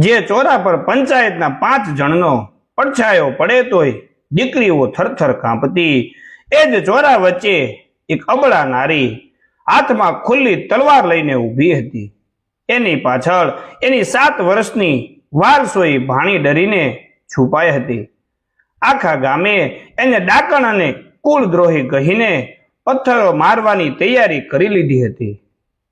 જે ચોરા પર પંચાયતના 5 જણનો પડછાયો પડે તોય દીકરીઓ થરથર કાંપતી, એ જ ચોરા વચ્ચે એક અબળા નારી હાથમાં ખુલ્લી તલવાર લઈને ઊભી હતી. એની પાછળ એની 7 વર્ષની વારસોઈ ભાણી ડરીને છુપાઈ હતી. આખા ગામે એને ડાકણ અને કુળદ્રોહી કહીને પથ્થરો મારવાની તૈયારી કરી લીધી હતી.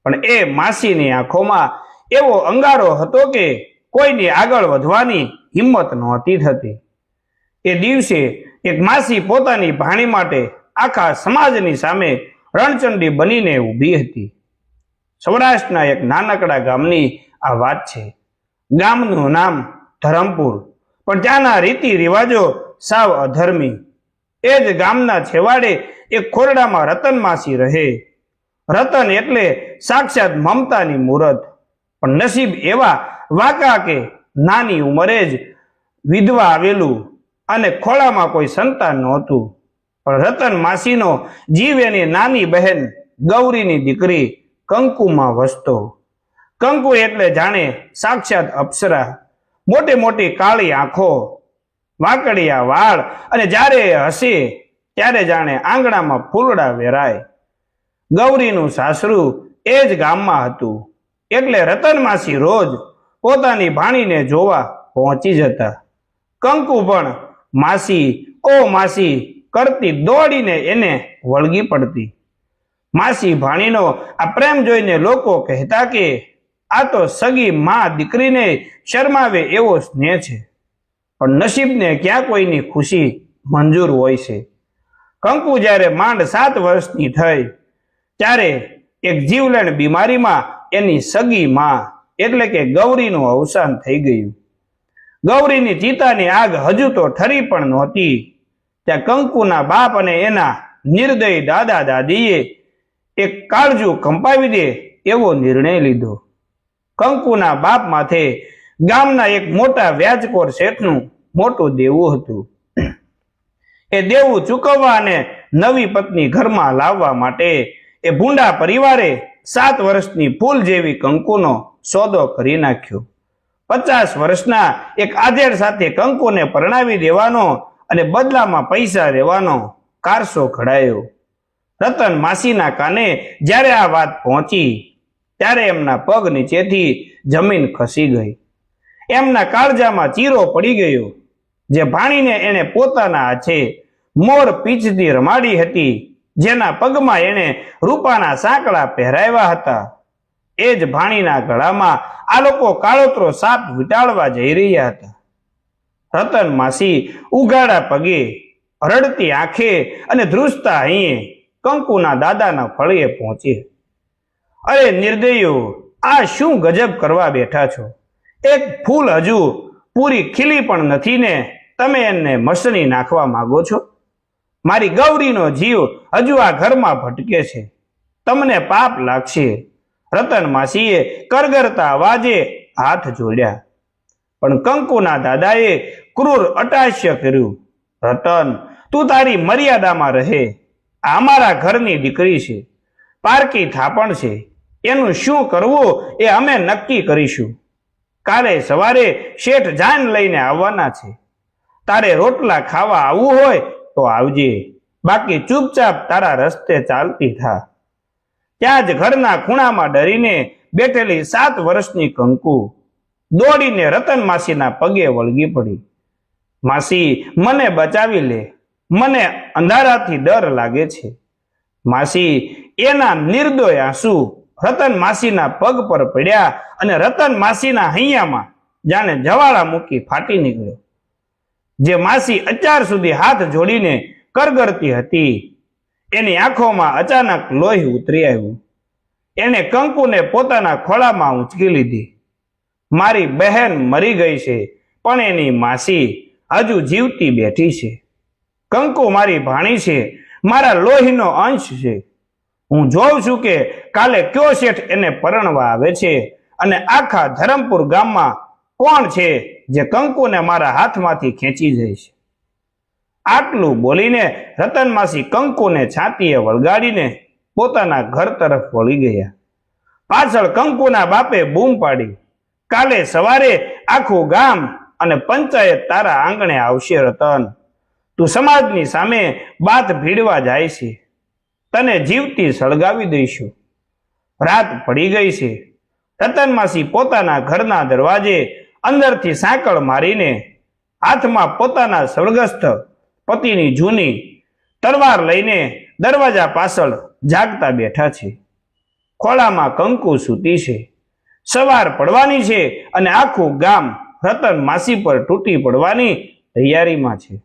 પણ એ માસીની આંખોમાં એવો અંગારો હતો કે કોઈની આગળ વધવાની હિંમત નહોતી થતી. એ દિવસે એક માસી પોતાની ભાણી માટે આખા સમાજની સામે રણચંડી બનીને ઊભી હતી. સૌરાષ્ટ્રના એક નાનકડા ગામની આ વાત છે. ગામનું નામ ધરમપુર, પણ ત્યાંના રીતિ રિવાજો સાવ અધર્મી. એ જ ગામના છેવાડે એક ખોરડામાં રતન માસી રહે. રતન એટલે સાક્ષાત મમતાની મૂરત, પણ નસીબ એવા વાંકા કે નાની ઉંમરે જ વિધવા આવેલું અને ખોળામાં કોઈ સંતાન નહોતું. પણ રતન માસીનો જીવ એની નાની બહેન ગૌરીની દીકરી કંકુમાં વસતો. કંકુ એટલે જાણે સાક્ષાત અપ્સરા. મોટી મોટી કાળી આંખો, વાંકડિયા વાળ, અને જ્યારે હસે ત્યારે જાણે આંગણામાં ફૂલડા વેરાય. ગૌરીનું સાસરું એ જ ગામમાં હતું, એટલે રતન માસી રોજ પોતાની ભાણીને જોવા પહોંચી જતા. કંકુ પણ માસી ઓ માસી કરતી દોડીને એને વળગી પડતી. માસી ભાણીનો આ પ્રેમ જોઈને લોકો કહેતા કે આ તો સગી માં દીકરીને શરમાવે એવો સ્નેહ છે. પણ નસીબને ક્યાં કોઈની ખુશી મંજૂર હોય છે. કંકુ જ્યારે માંડ 7 વર્ષની થઈ ત્યારે એક જીવલેણ બીમારીમાં એની સગી માં એટલે કે ગૌરીનું અવસાન થઈ ગયું. ગૌરીની ચિતાની આગ હજુ તો ઠરી પણ નહોતી ત્યાં કંકુના બાપ અને એના નિર્દય દાદા દાદીએ એક કાળજું કંપાવી દે એવો નિર્ણય લીધો. કંકુના બાપ માથે ગામના એક મોટા વ્યાજખોર શેઠનું મોટું દેવું હતું. એ દેવું ચૂકવવા અને નવી પત્ની ઘરમાં લાવવા માટે એ ભૂંડા પરિવારે 7 વર્ષની ફૂલ જેવી કંકુનો સોદો કરી નાખ્યો. 50 વર્ષના એક આધેડ સાથે કંકુને પરણાવી દેવાનો અને બદલામાં પૈસા લેવાનો કારસો ઘડાયો. રતન માસીના કાને જ્યારે આ વાત પહોંચી ત્યારે એમના પગ નીચેથી જમીન ખસી ગઈ. એમના કાળજામાં ચીરો પડી ગયો. જે ભાણીને એને પોતાના હાથે મોર પીંછથી રમાડી હતી, જેના પગમાં એણે રૂપાના સાંકળા પહેરાવ્યા હતા, એ જ ભાણીના ગળામાં આ લોકો કાળોતરો સાપ વીંટાળવા જઈ રહ્યા હતા. રતન માસી ઉઘાડા પગે, રડતી આંખે અને ધ્રુજતા હૈયે કંકુના દાદાના ફળીએ પહોંચી. અરે નિર્દયો, આ શું ગજબ કરવા બેઠા છો? એક ફૂલ હજુ પૂરી ખીલી પણ નથી ને તમે એને મસણી નાખવા માંગો છો? મારી ગૌરીનો જીવ હજુ આ ઘરમાં ભટકે છે, તમને પાપ લાગશે. રતન માસીએ કરગરતા અવાજે હાથ જોડ્યા. પણ કંકુના દાદાએ ક્રૂર અટાસ્ય કર્યું. રતન, તું તારી મર્યાદામાં રહે. આ અમારા ઘરની દીકરી છે, પારકી થાપણ છે. એનું શું કરવું એ અમે નક્કી કરીશું. કાલે સવારે શેઠ જાન લઈને આવવાના છે. તારે રોટલા ખાવા આવવું હોય તો આવજે, બાકી ચૂપચાપ તારા રસ્તે ચાલતી થા. ત્યાં જ ઘરના ખૂણામાં ડરીને બેઠેલી 7 વર્ષની કંકુ દોડીને રતન માસીના પગે વળગી પડી. માસી, મને બચાવી લે, મને અંધારાથી ડર લાગે છે. માસી એના નિર્દોય આંસુ રતન માસીના પગ પર પડ્યા અને રતન માસીના હૈયામાં જાણે જવાળા મૂકી ફાટી નીકળ્યો. જે માસી અત્યાર સુધી હાથ જોડીને કરગરતી હતી, એની આંખોમાં અચાનક લોહી ઉતરી આવ્યું. એણે કંકુને પોતાના ખોળામાં ઊંચકી લીધી. મારી બહેન મરી ગઈ છે, પણ એની માસી હજુ જીવતી બેઠી છે. કંકુ મારી ભાણી છે, મારા લોહીનો અંશ છે. હું જોઉં છું કે કાલે કયો શેઠ એને પરણવા આવે છે અને આખા ધરમપુર ગામમાં કોણ છે જે કંકુને મારા હાથમાંથી ખેંચી જાય છે. આટલું બોલીને રતન માસી કંકુને છાતીએ વળગાડીને પોતાના ઘર તરફ વળી ગયા. પાછળ કંકુના બાપે બૂમ પાડી, કાલે સવારે આખું ગામ અને પંચાયત તારા આંગણે આવશે રતન. તું સમાજની સામે બાત ભીડવા જાય છે. તને જીવતી સળગાવી દઈશું. રાત પડી ગઈ છે. રતન માસી પોતાના ઘરના દરવાજે અંદરથી સાંકળ મારીને હાથમાં પોતાના સ્વર્ગસ્થ પતિની જૂની તલવાર લઈને દરવાજા પાછળ જાગતા બેઠા છે. ખોળામાં કંકુ સૂતી છે. સવાર પડવાની છે અને આખું ગામ રતન માસી પર તૂટી પડવાની તૈયારીમાં છે.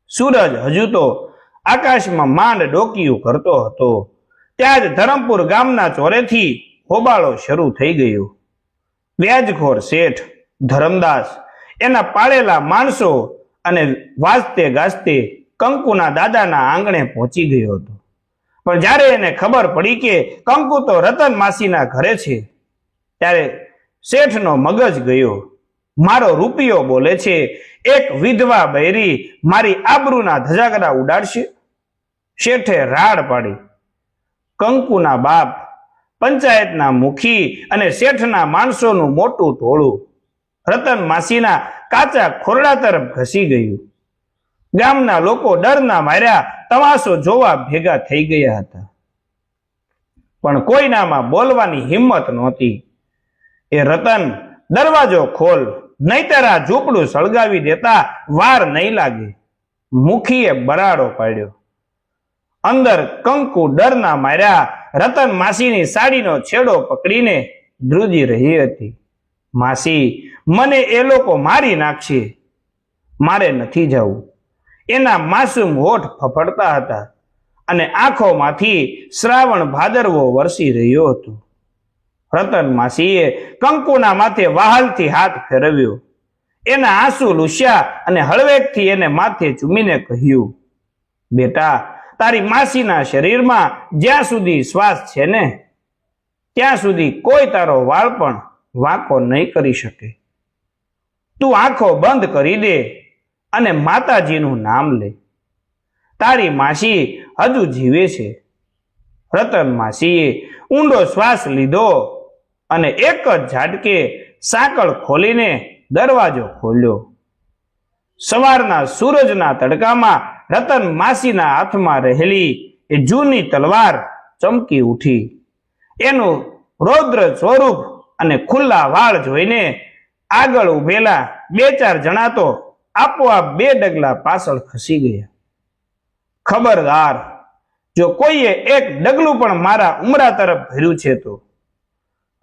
સૂરજ હજુ તો આકાશમાં માંડ ડોકિયું કરતો હતો ત્યાં જ ધરમપુર ગામના ચોરેથી હોબાળો શરૂ થઈ ગયો. વ્યાજખોર શેઠ ધરમદાસ, એના પાળેલા માણસો અને વાજતે ગાજતે કંકુના દાદાના આંગણે પહોંચી ગયો હતો. પણ જ્યારે એને ખબર પડી કે કંકુ તો રતન માસીના ઘરે છે ત્યારે શેઠનો મગજ ગયો. મારો રૂપિયો બોલે છે, એક વિધવા બૈરી મારી આબરૂના ધજાગરા ઉડાડશે. શેઠે રાડ પાડી. કંકુના બાપ, પંચાયતના મુખી અને શેઠના માણસોનું મોટું ટોળું રતન માસીના કાચા ખોરડા તરફ ઘસી ગયું. ગામના લોકો ડરના માર્યા તમાશો જોવા ભેગા થઈ ગયા હતા. પણ કોઈનામાં બોલવાની હિંમત નહોતી. એ રતન, દરવાજો ખોલ, નહીતર આ ઝૂંપડું સળગાવી દેતા વાર નહીં લાગે. મુખીએ બરાડો પાડ્યો. અંદર કંકુ ડરના માર્યા રતન માસીની સાડીનો છેડો પકડીને ધ્રુજી રહી હતી. માસી, મને એ લોકો મારી નાખશે. મારે નથી જવું. એના માસૂમ હોઠ ફફડતા હતા અને આંખોમાંથી શ્રાવણ ભાદરવો વરસી રહ્યો હતો. રતન માસીએ કંકુના માથે વહાલથી હાથ ફેરવ્યો. એના આંસુ લૂસ્યા અને હળવેકથી એને માથે ચૂમીને કહ્યું, બેટા, તારી માસીના શરીરમાં જ્યાં સુધી શ્વાસ છે ને ત્યાં સુધી કોઈ તારો વાળ પણ વાંકો નહીં કરી શકે. તું આંખો બંધ કરી દે અને માતાજીનું નામ લે. તારી માસી હજુ જીવે છે. રતન માસીએ ઊંડો શ્વાસ લીધો અને એક જ ઝાટકે સાંકળ ખોલીને દરવાજો ખોલ્યો. સવારના સૂરજના તડકામાં રતન માસીના હાથમાં રહેલી એ જૂની તલવાર ચમકી ઉઠી. એનું રૌદ્ર સ્વરૂપ અને ખુલ્લા વાળ જોઈને આગળ ઉભેલા બે ચાર જણા તો આપોઆપ બે ડગલા પાછળ ખસી ગયા. ખબરદાર, જો કોઈએ એક ડગલું પણ મારા ઉમરા તરફ ભર્યું છે તો.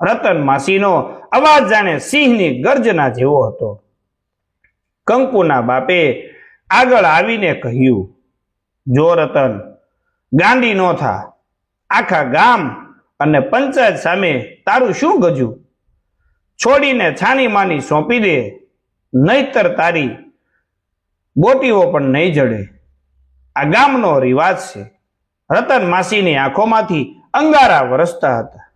રતન માસીનો અવાજ જાણે સિંહની ગર્જના જેવો હતો. કંકુના બાપે આગળ આવીને કહ્યું, જો રતન, ગાંડી નો થા. આખા ગામ અને પંચાયત સામે તારું શું ગજું? છોડીને છાની માની સોંપી દે, નહીતર તારી બોટીઓ પણ નહીં જડે. આ ગામનો રિવાજ છે. રતન માસીની આંખોમાંથી અંગારા વરસતા હતા.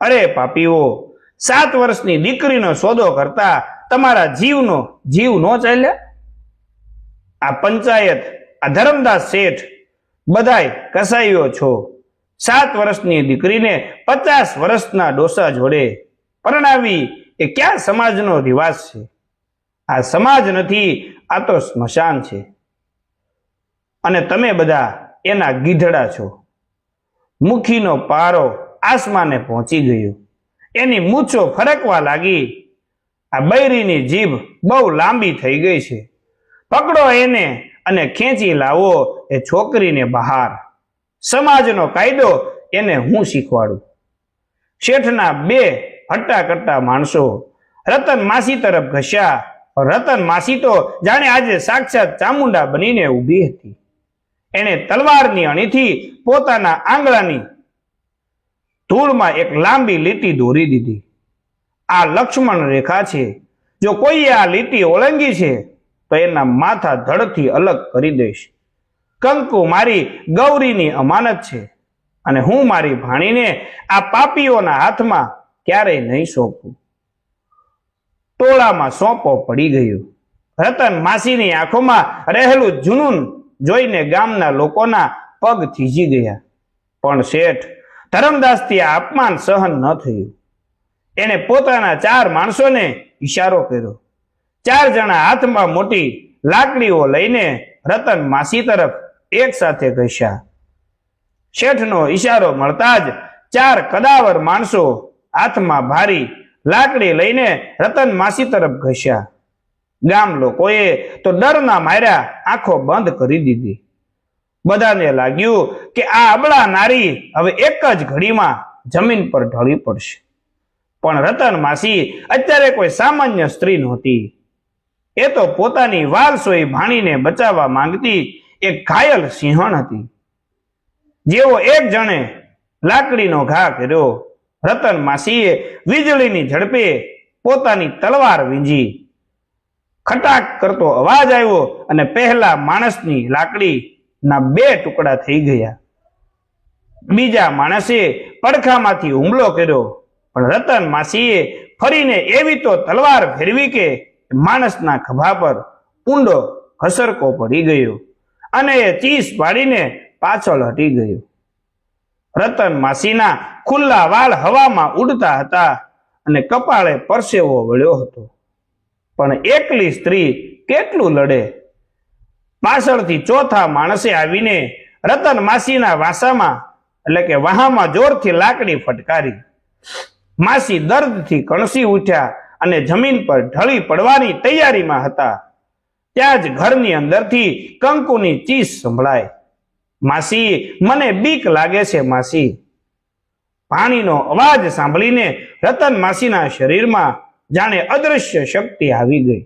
અરે પાપીઓ, 7 વર્ષની દીકરીનો સોદો કરતા તમારા જીવનો જીવ નો ચાલ્યા? આ પંચાયત, આ ધરમદાસ શેઠ, બધાય કસાઈઓ છો. 7 વર્ષની દીકરીને 50 વર્ષના ડોસા જોડે પરણાવી એ ક્યાં સમાજનો રિવાજ છે? આ સમાજ નથી, આ તો સ્મશાન છે. અને તમે બધા એના ગીધડા છો. મુખીનો પારો આસમાને પહોંચી ગયો. એની મૂછો ફરકવા લાગી. આ બૈરીની જીભ બહુ લાંબી થઈ ગઈ છે. પકડો એને અને ખેંચી લાવો એ છોકરીને બહાર. સમાજનો કાયદો એને હું શીખવાડું. શેઠના 2 હટ્ટા કરતા માણસો રતન માસી તરફ ઘસ્યા. રતન માસી તો જાણે આજે સાક્ષાત ચામુંડા બનીને ઊભી હતી. એણે તલવારની અણીથી પોતાના આંગળાની ધૂળમાં એક લાંબી લીટી દોરી દીધી. આ લક્ષ્મણ રેખા છે. જો કોઈએ આ લીટી ઓળંગી છે તો એના માથા ધડથી અલગ કરી દઈશ. કંકુ મારી ગૌરીની અમાનત છે અને હું મારી ભાણીને આ પાપીઓના હાથમાં ક્યારેય નહીં સોંપું. ટોળામાં સોંપો પડી ગયું. રતન માસીની આંખોમાં રહેલું જુનૂન જોઈને ગામના લોકોના પગ થીજી ગયા. પણ શેઠ ધરમદાસથી આ અપમાન સહન ન થયું. એણે પોતાના 4 માણસોને ઈશારો કર્યો. 4 જણા હાથમાં મોટી લાકડીઓ લઈને રતન માસી તરફ એક સાથે ઘસ્યા. શેઠનો ઈશારો મળતા જ 4 કદાવર માણસો હાથમાં ભારી લાકડી લઈને રતન માસી તરફ ઘસ્યા. ગામ લોકોએ તો ડરના માર્યા આંખો બંધ કરી દીધી. બધાને લાગ્યું કે આ અબળા નારી હવે એક જ ઘડીમાં જમીન પર ઢળી પડશે. પણ રતન માસી અત્યારે કોઈ સામાન્ય સ્ત્રી નહોતી. એ તો પોતાની વાલસોઈ ભાણીને બચાવવા માંગતી એક ઘાયલ સિંહણ હતી. જેવો એક જણે લાકડીનો ઘા કર્યો, રતન માસીએ વીજળીની ઝડપે પોતાની તલવાર વીંજી. ખટાક કરતો અવાજ આવ્યો અને પહેલા માણસની લાકડીના 2 ટુકડા થઈ ગયા. બીજા માણસે પડખામાંથી હુમલો કર્યો, પણ રતન માસીએ ફરીને એવી તો તલવાર ફેરવી કે માણસના ખભા પર ઊંડો ઘસરકો પડી ગયો અને એ ચીસ પાડીને પાછળ હટી ગયો. રતન માસીના ખુલ્લા વાળ હવામાં ઉડતા હતા અને કપાળે પરસેવો વળ્યો હતો. પણ એકલી સ્ત્રી કેટલું લડે? પાછળથી ચોથા માણસે આવીને રતન માસીના વાસામાં એટલે કે વાહામાં જોરથી લાકડી ફટકારી. માસી દર્દથી કણસી ઉઠ્યા અને જમીન પર ઢળી પડવાની તૈયારીમાં હતા. ત્યાં જ ઘરની અંદરથી કંકુની ચીસ સંભળાય. માસી, મને બીક લાગે છે માસી. પાણીનો અવાજ સાંભળીને રતન માસીના શરીરમાં જાણે અદૃશ્ય શક્તિ આવી ગઈ.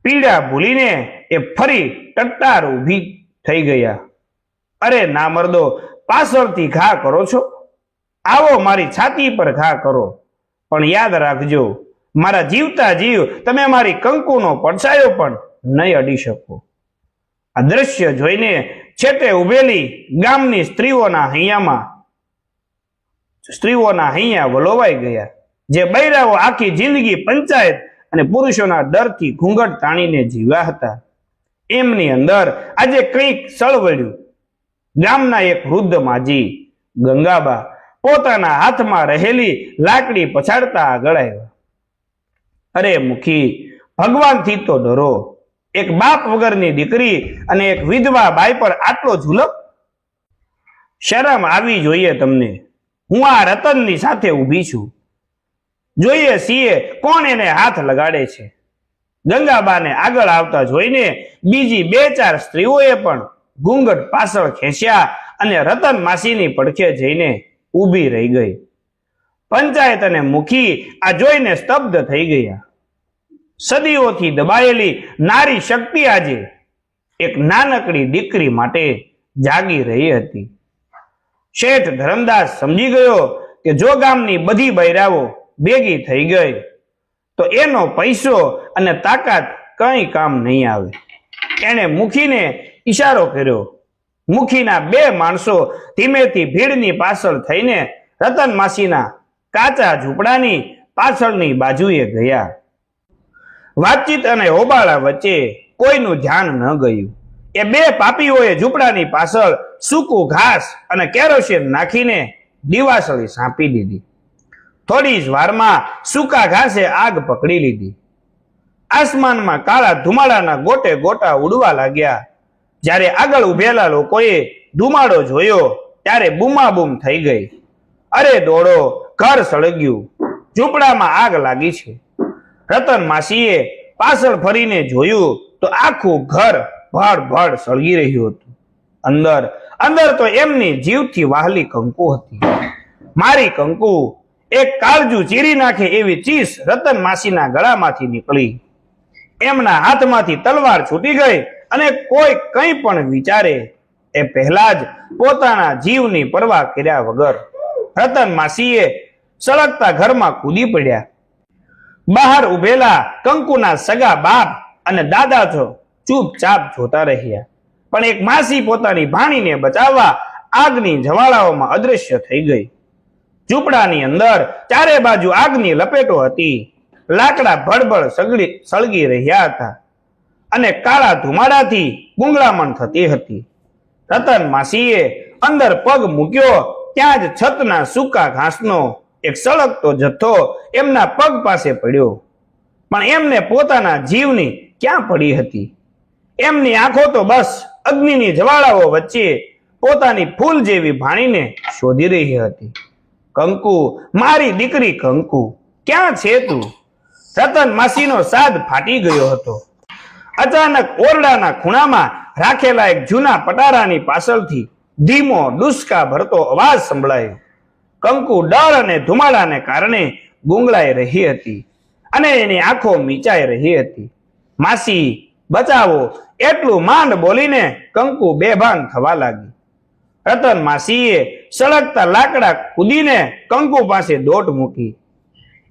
પીડા ભૂલીને એ ફરી ટટ્ટાર ઊભી થઈ ગયા. અરે ના મર્દો, પાછળથી ઘા કરો છો? આવો મારી છાતી પર ઘા કરો, પણ યાદ રાખજો, મારા જીવતા જીવ તમે મારી કંકુનો પડછાયો પણ નહીં અડી શકો. આ દ્રશ્ય જોઈને છેટે ઉભેલી ગામની સ્ત્રીઓના હૈયા વલોવાઈ ગયા. જે બૈરાઓ આખી જિંદગી પંચાયત અને પુરુષોના ડરથી ઘૂંઘટ તાણીને જીવ્યા હતા, એમની અંદર આજે કંઈક સળવળ્યું. ગામના એક વૃદ્ધ માજી ગંગાબા પોતાના હાથમાં રહેલી લાકડી પછાડતા આગળ આવ્યા. અરે મુખી, ભગવાનથી તો ડરો. એક બાપ વગરની દીકરી અને એક વિધવા બાઈ પર આટલો ઝુલમ? શરમ આવી જોઈએ તમને. હું આ રતનની સાથે ઊભી છું. જોઈએ છીએ કોણ એને હાથ લગાડે છે. ગંગાબાને આગળ આવતા જોઈને બીજી 2-4 સ્ત્રીઓએ પણ ઘૂંઘટ પાછળ ખેંચ્યા અને રતન માસીની પડખે જઈને ઊભી રહી ગઈ. પંચાયત અને મુખી આ જોઈને સ્તબ્ધ થઈ ગયા. સદીઓથી દબાયેલી નારી શક્તિ આજે એક નાનકડી દીકરી માટે જાગી રહી હતી. શેઠ ધરમદાસ સમજી ગયો કે જો ગામની બધી બૈરાઓ ભેગી થઈ ગઈ તો એનો પૈસો અને તાકાત કંઈ કામ નહીં આવે. એણે મુખીને ઈશારો કર્યો. મુખીના 2 માણસો ધીમેથી ભીડની પાછળ થઈને રતન માસીના કાચા ઝૂંપડાની પાછળની બાજુએ ગયા. વાતચીત અને હોબાળા વચ્ચે કોઈનું ધ્યાન ન ગયું. એ 2 પાપીઓએ ઝૂંપડાની પાછળ સૂકું ઘાસ અને કેરોસીન નાખીને દીવાસળી સાંપી દીધી. થોડી જ વારમાં સૂકા ઘાસે આગ પકડી લીધી. આસમાનમાં કાળા ધુમાડાના ગોટે ગોટા ઉડવા લાગ્યા. જ્યારે આગળ ઉભેલા લોકોએ ધુમાડો જોયો ત્યારે બૂમાબૂમ થઈ ગઈ. અરે દોડો, ઘર સળગ્યું, ઝૂંપડામાં આગ લાગી છે. રતન માસીએ પાછળ ફરીને જોયું તો આખું ઘર ભડ સળગી રહ્યું હતું. અંદર તો એમની જીવથી વહાલી કંકુ હતી. મારી કંકુ, એક કાળજું ચીરી નાખે એવી ચીસ રતન માસીના ગળામાંથી નીકળી. એમના હાથમાંથી તલવાર છૂટી ગઈ અને કોઈ કંઈ પણ વિચારે એ પહેલા જ પોતાના જીવની પરવા કર્યા વગર રતન માસીએ સળગતા ઘરમાં કૂદી પડ્યા. બહાર ઉભેલા કંકુના સગા બાપ અને દાદા તો ચૂપચાપ જોતા રહ્યા. પણ એક માસી પોતાની ભાણીને બચાવવા આગની જ્વાળાઓમાં અદૃશ્ય થઈ ગઈ. ઝૂંપડાની અંદર ચારે બાજુ આગની લપેટો હતી. લાકડા ભડભડ સળગી રહ્યા હતા અને કાળા ધુમાડાથી ગુંગળામણ થતી હતી. રતન માસીએ અંદર પગ મૂક્યો ત્યાં જ છતના સૂકા ઘાસનો એક સળગતો જથ્થો એમના પગ પાસે પડ્યો, પણ એમને પોતાના જીવની ક્યાં પડી હતી? એમની આંખો તો બસ અગ્નિની જ્વાળાઓ વચ્ચે પોતાની ફૂલ જેવી ભાણીને શોધી રહી હતી. કંકુ, મારી દીકરી કંકુ, ક્યાં છે તું? રતન માસીનો સાદ ફાટી ગયો હતો. અચાનક ઓરડાના ખૂણામાં રાખેલા એક જૂના પટારાની પાછળથી ધીમો ડુસકા ભરતો અવાજ સંભળાયો. કંકુ ડર અને ધુમાડાને કારણે ગુંગળાઈ રહી હતી અને એની આંખો મીચાઈ રહી હતી. માસી, બચાવો, એટલું માંડ બોલીને કંકુ બેભાન થવા લાગી. રતન માસીએ સળગતા લાકડા કૂદીને કંકુ પાસે દોટ મૂકી.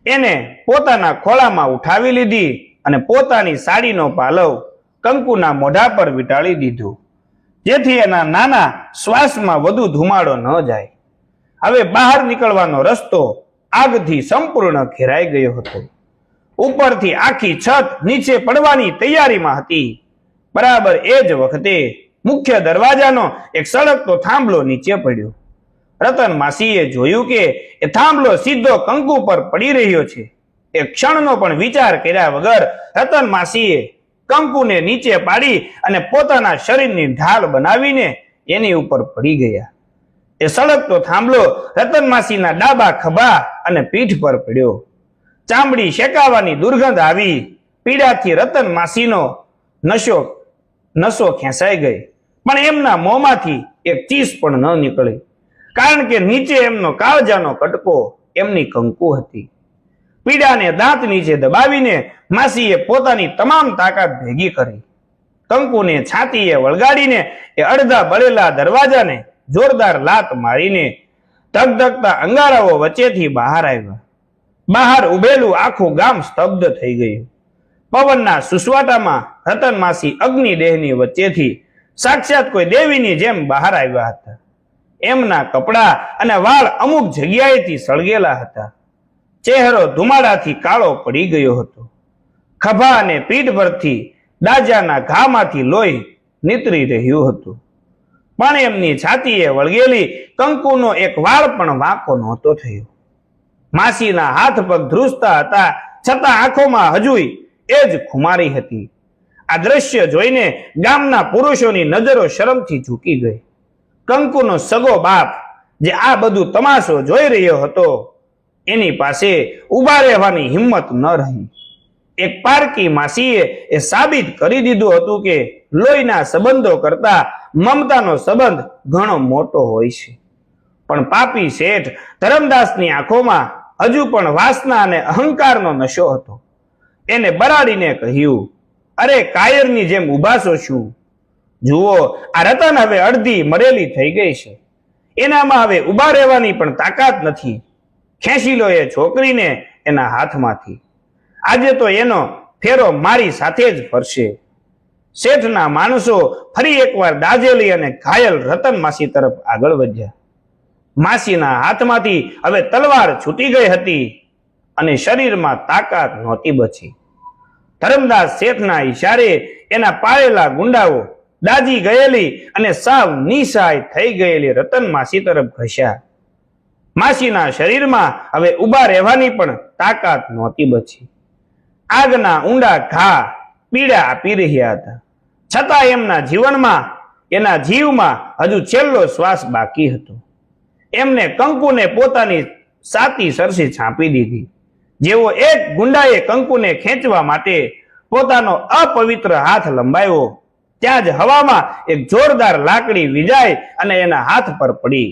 એને પોતાના ખોળામાં ઉઠાવી લીધી અને પોતાની સાડીનો પાલવ કંકુના મોઢા પર વીંટાળી દીધું, જેથી એના નાના શ્વાસમાં વધુ ધુમાડો ન જાય. હવે બહાર નીકળવાનો રસ્તો આગથી સંપૂર્ણ ઘેરાઈ ગયો હતો. ઉપરથી આખી છત નીચે પડવાની તૈયારીમાં હતી. બરાબર એ જ વખતે મુખ્ય દરવાજાનો એક સળગતો થાંભલો નીચે પડ્યો. રતન માસીએ જોયું કે એ થાંભલો સીધો કંકુ પર પડી રહ્યો છે. એક ક્ષણનો પણ વિચાર કર્યા વગર રતન માસીએ કંકુને નીચે પાડી અને પોતાના શરીરની ઢાલ બનાવીને એની ઉપર પડી ગયા. એ સળગતો થાંભલો રતન માસીના ડાબા ખભા અને પીઠ પર પડ્યો. ચામડી શેકાવાની દુર્ગંધ આવી. પીડાથી રતન માસીનો નસો ખેંચાઈ ગઈ, પણ એમના મોંમાંથી એક ચીસ પણ ન નીકળી, કારણ કે નીચે એમનો કાળજાનો કટકો એમની કંકુ હતી. પીડાને દાંત નીચે દબાવીને માસીએ પોતાની તમામ તાકાત ભેગી કરી. કંકુને છાતીએ વળગાડીને એ અડધા બળેલા દરવાજાને જોરદાર લાત મારીને ધગધગતા અંગારાઓ વચ્ચેથી બહાર આવ્યા. બહાર ઉભેલું આખું ગામ સ્તબ્ધ થઈ ગયું. પવનના સુસવાટામાં રતન માસી અગ્નિ દેહની વચ્ચેથી સાક્ષાત કોઈ દેવીની જેમ બહાર આવ્યા હતા. એમના કપડા અને વાળ અમુક જગ્યાએથી સળગેલા હતા. ચહેરો ધુમાડાથી કાળો પડી ગયો હતો. ખભા અને પીઠ પરથી દાજાના ઘામાંથી લોહી નીતરી રહ્યું હતું. પણ એમની છાતીએ વળગેલી કંકુનો એક વાળ પણ વાંકો નહોતો થયો. માસીના હાથ પગ ધ્રુજતા હતા, છતાં આંખોમાં હજુય એ જ ખુમારી હતી. આ દ્રશ્ય જોઈને ગામના પુરુષોની નજરો શરમથી ઝૂકી ગઈ. કંકુનો સગો બાપ, જે આ બધું તમાશો જોઈ રહ્યો હતો, એની પાસે ઊભા રહેવાની હિંમત ન રહી. એક પારકી માસીએ એ સાબિત કરી દીધું હતું કે લોહીના સંબંધો કરતા મમતાનો સંબંધ ઘણો મોટો હોય છે. પણ પાપી શેઠ ધરમદાસની આંખોમાં હજુ પણ વાસના અને અહંકારનો નશો હતો. એને બરાડીને કહ્યું, અરે કાયરની જેમ ઉભાસો છું? જુઓ, આ રતન હવે અડધી મરેલી થઈ ગઈ છે. એનામાં હવે ઉભા રહેવાની પણ તાકાત નથી. ખેંચી લો એ છોકરીને એના હાથમાંથી. આજે તો એનો ફેરો મારી સાથે જ ફરશે. શેઠના માણસો ફરી એકવાર દાઝેલી અને ઘાયલ રતન માસી તરફ આગળ વધ્યા. માસીના હાથમાંથી હવે તલવાર છૂટી ગઈ હતી અને શરીરમાં તાકાત નહોતી બચી. ધરમદાસ શેઠના ઈશારે એના પાળેલા ગુંડાઓ દાજી ગયેલી અને સાવ નિસહાય થઈ ગયેલી રતન માસી તરફ ઘસ્યા. માસીના શરીરમાં હવે ઊભા રહેવાની પણ તાકાત નહોતી બચી. આગના ઊંડા ઘા પીડા આપી રહ્યા હતા, છતાં એના જીવમાં હજુ છેલ્લો શ્વાસ બાકી હતો. એમને કંકુને પોતાની સાતી સરસી છાંપી દીધી. જેવો એક ગુંડાએ કંકુને ખેંચવા માટે પોતાનો અપવિત્ર હાથ લંબાવ્યો, ત્યાં જ હવામાં એક જોરદાર લાકડી વીજાઈ અને એના હાથ પર પડી.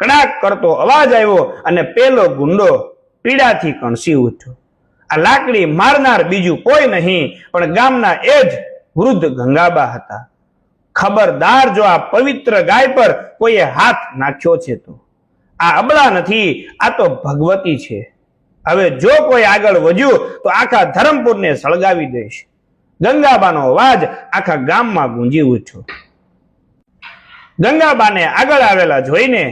કડાક કરતો અવાજ આવ્યો અને પેલો ગુંડો પીડાથી કણસી ઉઠ્યો. આ લાકડી મારનાર બીજું કોઈ નહીં પણ ગામના એ જ વૃદ્ધ ગંગાબા હતા. ખબરદાર, જો આ પવિત્ર ગાય પર કોઈએ હાથ નાખ્યો છે તો આ અબળા નથી, આ તો ભગવતી છે. હવે જો કોઈ આગળ વધ્યું તો આખા ધરમપુરને સળગાવી દઈશ. ગંગાબાનો અવાજ આખા ગામમાં ગુંજી ઉઠ્યો. ગંગાબાને આગળ આવેલા જોઈને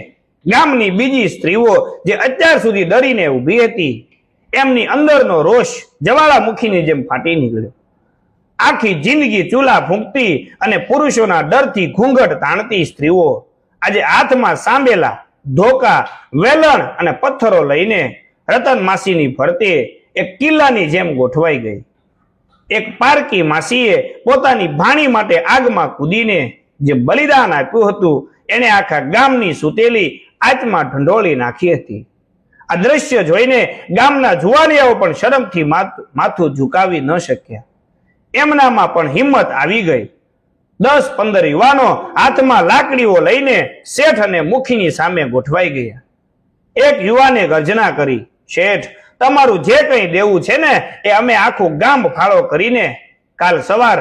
ગામની બીજી સ્ત્રીઓ, જે અત્યાર સુધી ડરીને ઊભી હતી, એમની અંદરનો રોષ જ્વાળામુખીની જેમ ફાટી નીકળ્યો. આખી જિંદગી ચૂલા ફૂંકતી અને પુરુષોના ડરથી ઘૂંઘટ તાણતી સ્ત્રીઓ આજે હાથમાં સાંભેલા ધોકા, વેલણ અને પથ્થરો લઈને રતન માસીની ફરતે એક કિલ્લાની જેમ ગોઠવાઈ ગઈ. એક પારકી માસીએ પોતાની ભાણી માટે આગમાં કૂદીને જે બલિદાન આપ્યું હતું એને આખા ગામની સૂતેલી આત્મા ઢંઢોળી નાખી હતી. આ દ્રશ્ય જોઈને ગામના જુવાનિયાઓ પણ શરમથી માથું ઝુકાવી ન શક્યા. એમનામાં પણ હિંમત આવી ગઈ. 10-15 યુવાનો હાથમાં લાકડીઓ લઈને શેઠ અને મુખીની સામે ગોઠવાઈ ગયા. એક યુવાને ગર્જના કરી, શેઠ, તમારું જે કંઈ દેવું છે ને એ અમે આખું ગામ ફાળો કરીને કાલ સવાર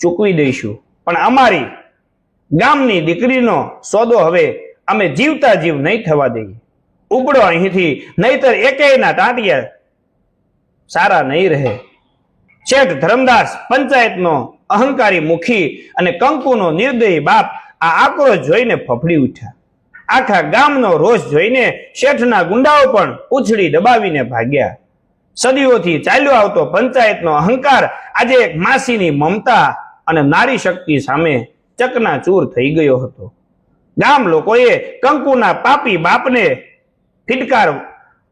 ચૂકવી દઈશું, પણ અમારી ગામની દીકરીનો સોદો હવે અમે જીવતા જીવ નહીં થવા દઈએ. ઉપડો અહીંથી, નહીતર એકેયના ટાંટિયા સારા નહીં રહે. શેઠ ધરમદાસ, પંચાયતનો અહંકારી મુખી અને કંકુનો નિર્દયી બાપ આ આક્રોશ જોઈને ફફડી ઉઠ્યા. આખા ગામનો રોષ જોઈને શેઠના ગુંડાઓ પણ પૂંછડી દબાવીને ભાગ્યા. સદીઓથી ચાલ્યો આવતો પંચાયતનો અહંકાર આજે એક માસીની મમતા અને નારી શક્તિ સામે ચકનાચૂર થઈ ગયો હતો. ગામ લોકોએ કંકુના પાપી બાપને ફિટકાર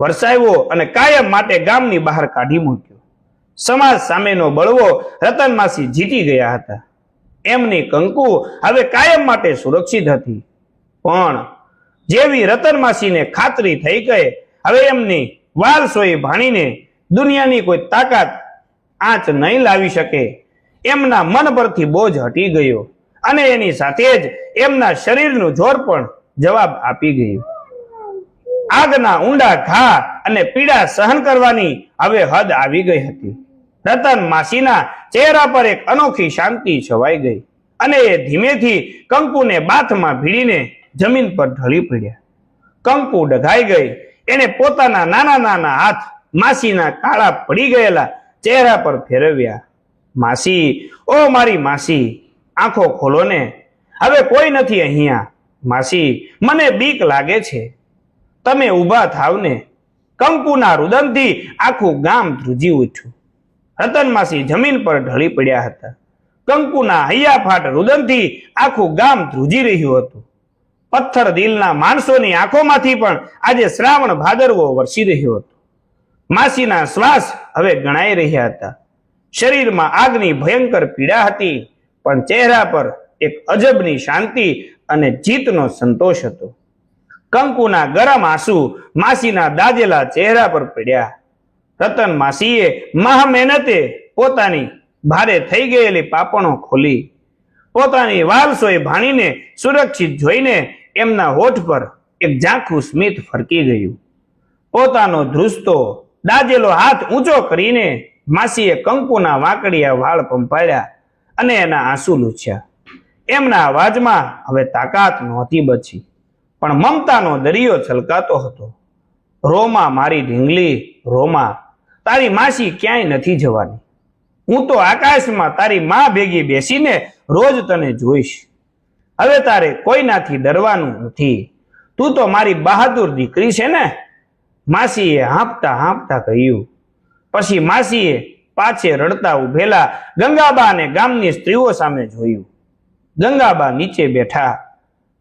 વરસાવ્યો અને કાયમ માટે ગામની બહાર કાઢી મૂક્યો. સમાજ સામેનો બળવો રતન માસી જીતી ગયા હતા. એમની કંકુ હવે કાયમ માટે સુરક્ષિત હતી. પણ જેવી રતન માસીને ખાતરી થઈ ગઈ હવે એમની વાલસોઈ ભાણીને દુનિયાની કોઈ તાકાત આંચ નહીં લાવી શકે, એમના મન પરથી બોજ હટી ગયો અને એની સાથે જ એમના શરીરનું જોર પણ જવાબ આપી ગયું. આગના ઊંડા ઘા અને પીડા સહન કરવાની હવે હદ આવી ગઈ હતી. રતન માસીના ચહેરા પર એક અનોખી શાંતિ છવાઈ ગઈ અને એ ધીમેથી કંકુને બાથમાં ભીડીને જમીન પર ઢળી પડ્યા. કંકુ ડઘાઈ ગઈ. એને પોતાના નાના નાના હાથ માસીના કાળા પડી ગયેલા ચહેરા પર ફેરવ્યા. માસી, ઓ મારી માસી, આંખો ખોલો ને, હવે કોઈ નથી અહીંયા. માસી, મને બીક લાગે છે, તમે ઊભા થાવ ને. કંકુના રુદનથી આખું ગામ ધ્રુજી ઉઠ્યું. રતન માસી જમીન પર ઢળી પડ્યા હતા. કંકુના હૈયાફાટ રુદનથી આખું ગામ ધ્રુજી રહ્યું હતું. પથ્થર દિલના માણસોની આંખોમાંથી પણ આજે શ્રાવણ ભાદરવો વરસી રહ્યો હતો. માસીના શ્વાસ હવે ગણાઈ રહ્યા હતા. શરીરમાં આગની ભયંકર પીડા હતી, પણ ચહેરા પર એક અજબની શાંતિ અને જીતનો સંતોષ હતો. કંકુના ગરમ આંસુ માસીના દાજેલા ચહેરા પર પડ્યા. રતન માસીએ મહા મહેનતે પોતાની ભારે થઈ ગયેલી પાપણો ખોલી. પોતાની વાલસોઈ ભાણીને સુરક્ષિત જોઈને એમના હોઠ પર એક ઝાંખું સ્મિત ફરકી ગયું. પોતાનો ધ્રુજતો દાજેલો હાથ ઊંચો કરીને માસીએ કંકુના વાંકડિયા વાળ પંપાળ્યા અને એના આંસુ લૂછ્યા. એમના અવાજમાં હવે તાકાત નહોતી બચી, પણ મમતાનો દરિયો છલકાતો હતો. રોમા મારી ઢીંગલી, રોમા, તારી માસી ક્યાંય નથી જવાની. હું તો આકાશમાં તારી માં ભેગી બેસીને રોજ તને જોઈશ. હવે તારે કોઈનાથી ડરવાનું નથી. તું તો મારી બહાદુર દીકરી છે ને. માસીએ હાંફતા હાંફતા કહ્યું. પછી માસીએ પાછે રડતા ઉભેલા ગંગાબા અને ગામની સ્ત્રીઓ સામે જોયું. ગંગાબા નીચે બેઠા.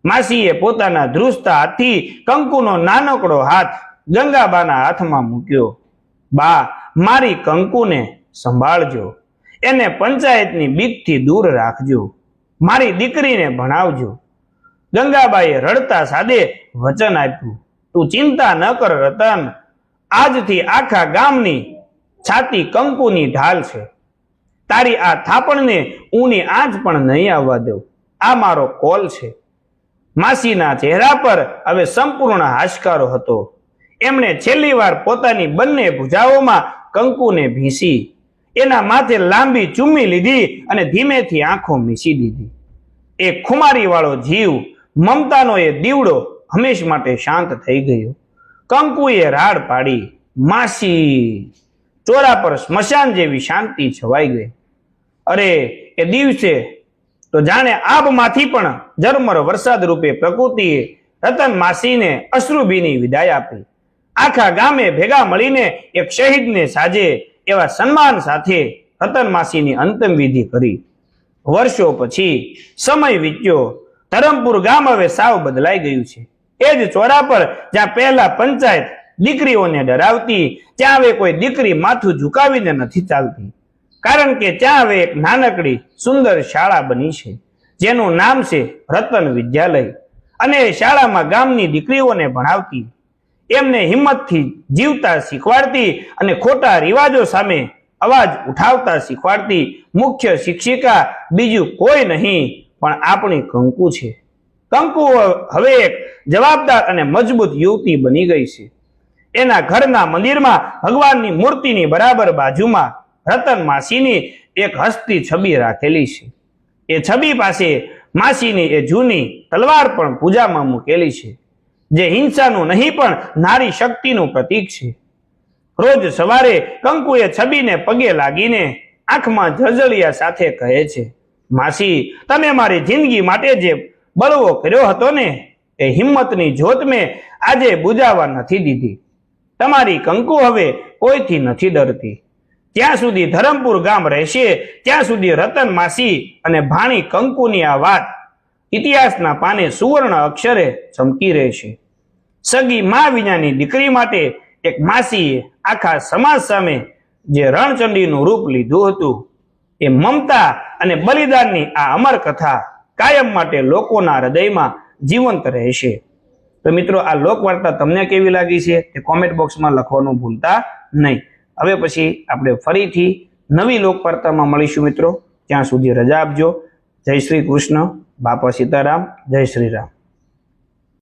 માસીએ પોતાના ધ્રુજતા હાથથી કંકુનો નાનકડો હાથ ગંગાબાના હાથમાં મૂક્યો. બા, મારી કંકુને સંભાળજો, એને પંચાયતની બીકથી દૂર રાખજો, મારી દીકરીને ભણાવજો. ગંગાબાઈએ રડતા સાદે વચન આપ્યું. તું ચિંતા ન કર રતન, આજથી આખા ગામની છાતી કંકુની ઢાલ છે. તારી આ થાપણને ઊની આંચ પણ નહીં આવવા દઉં. આ મારો કોલ છે. માસીના ચહેરા પર હવે સંપૂર્ણ હાશકારો હતો. એમણે છેલ્લી વાર પોતાની બંને ભુજાઓમાં કંકુને ભીંસી, એના માથે લાંબી ચૂમી લીધી અને ધીમેથી આંખો મીસી દીધી. એ ખુમારી વાળો જીવ, મમતાનો એ દીવડો હંમેશ માટે શાંત થઈ ગયો. કંકુએ રાડ પાડી. માસી! ચોરા પર સ્મશાન જેવી શાંતિ છવાઈ ગઈ. અરે, એ દિવસે તો જાણે આબમાંથી પણ ઝરમર વરસાદ રૂપે પ્રકૃતિએ રતન માસીને અશ્રુભીની વિદાય આપી. આખા ગામે ભેગા મળીને એક શહીદને સાજે એવા સન્માન સાથે રતન માસીની અંતિમ વિધિ કરી. વર્ષો પછી સમય વીત્યો. ધરમપુર ગામ હવે સાવ બદલાઈ ગયું છે. એ જ ચોરા પર જ્યાં પહેલા પંચાયત દીકરીઓને ડરાવતી, ત્યાં હવે કોઈ દીકરી માથું ઝુકાવીને નથી ચાલતી, કારણ કે ત્યાં હવે એક નાનકડી સુંદર શાળા બની છે, જેનું નામ છે રતન વિદ્યાલય. અને એ શાળામાં ગામની દીકરીઓને ભણાવતી, એમને હિંમતથી જીવતા શીખવાડતી અને ખોટા રિવાજો સામે અવાજ ઉઠાવતા શીખવાડતી મુખ્ય શિક્ષિકા બીજું કોઈ નહીં પણ આપણી કંકુ છે. કંકુ હવે એક જવાબદાર અને મજબૂત યુવતી બની ગઈ છે. એના ઘરના મંદિરમાં ભગવાનની મૂર્તિની બરાબર બાજુમાં રતન માસીની એક હસતી છબી રાખેલી છે. એ છબી પાસે માસીની એ જૂની તલવાર પણ પૂજામાં મૂકેલી છે, જે હિંસાનું નહીં પણ નારી શક્તિનું પ્રતીક છે. રોજ સવારે કંકુ એ છબીને પગે લાગીને આંખમાં જળજળિયા સાથે કહે છે, માસી, તમે મારી જિંદગી માટે જે બળવો કર્યો હતો ને, એ હિંમતની જ્યોત મેં આજે બુજાવવા નથી દીધી. તમારી કંકુ હવે કોઈથી નથી ડરતી. જ્યાં સુધી ધરમપુર ગામ રહેશે ત્યાં સુધી રતન માસી અને ભાણી કંકુની આ વાત ઇતિહાસના પાને સુવર્ણ અક્ષરે ચમકી રહેશે. સગી મા વિનાની દીકરી માટે એક માસીએ આખા સમાજ સામે જે રણચંડીનું રૂપ લીધું હતું, એ મમતા અને બલિદાનની આ અમર કથા કાયમ માટે લોકોના હૃદયમાં જીવંત રહેશે. તો મિત્રો, આ લોકવાર્તા તમને કેવી લાગી છે તે કોમેન્ટ બોક્સમાં લખવાનું ભૂલતા નહીં. હવે પછી આપણે ફરીથી નવી લોકવાર્તામાં મળીશું મિત્રો. ત્યાં સુધી રજા આપજો. જય શ્રી કૃષ્ણ. બાપા સીતારામ. જય શ્રી રામ.